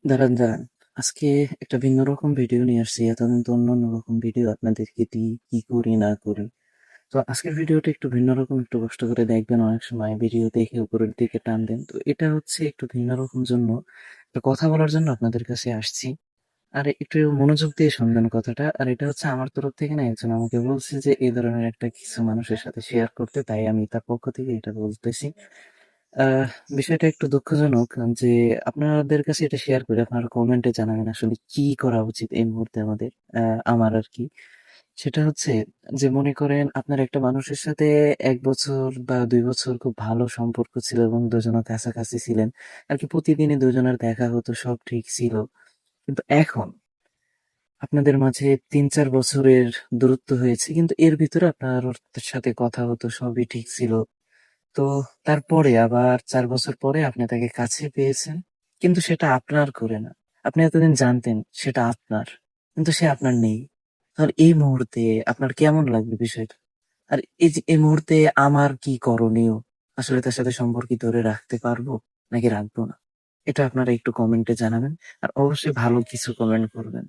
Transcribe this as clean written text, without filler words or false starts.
দাঁড়ান। আজকে একটা ভিন্ন রকম ভিডিও নিয়ে আসছি। এতদিন তো অন্যান্য রকম ভিডিও আপনাদেরকে দিই, কি করি না করি। তো আজকের ভিডিওটা একটু ভিন্ন রকম, একটু কষ্ট করে দেখবেন। অনেক সময় ভিডিও দেখে উপরের দিকে টান দেন। তো এটা হচ্ছে একটু ভিন্ন রকম জন্য, একটা কথা বলার জন্য আপনাদের কাছে আসছি। আর একটু মনোযোগ দিয়ে শুনবেন কথাটা। আর এটা হচ্ছে আমার তরফ থেকে না, একজন আমাকে বলছে যে এই ধরনের একটা কিছু মানুষের সাথে শেয়ার করতে, তাই আমি তার পক্ষ থেকে এটা বলতেছি। আহ বিষয়টা একটু দুঃখজনক যে আপনাদের কাছে এটা শেয়ার করে আপনারা কমেন্টে জানাবেন আসলে কি করা উচিত এই মুহূর্তে আমার আর কি। সেটা হচ্ছে যে, মনে করেন আপনার একটা মানুষের সাথে ১ বছর বা ২ বছর খুব ভালো সম্পর্ক ছিল এবং দুজনের কাছাকাছি ছিলেন। আর কি প্রতিদিনই দুজনের দেখা হতো, সব ঠিক ছিল। কিন্তু এখন আপনাদের মাঝে ৩-৪ বছরের দূরত্ব হয়েছে। কিন্তু এর ভিতরে আপনার ওর সাথে কথা হতো, সবই ঠিক ছিল। তো তারপরে আবার ৪ বছর পরে আপনি তাকে কাছে পেয়েছেন। কিন্তু সেটা আপনার করে না। আপনি এতদিন জানতেন সেটা আপনার। কিন্তু সে আপনার নেই। তাহলে এই মুহূর্তে আপনার কেমন লাগবে বিষয়টা? আর এই যে এই মুহূর্তে আমার কি করণীয়? আসলে তার সাথে সম্পর্ক কি ধরে রাখতে পারবো নাকি রাখবো না? এটা আপনারা একটু কমেন্টে জানাবেন। আর অবশ্যই ভালো কিছু কমেন্ট করবেন।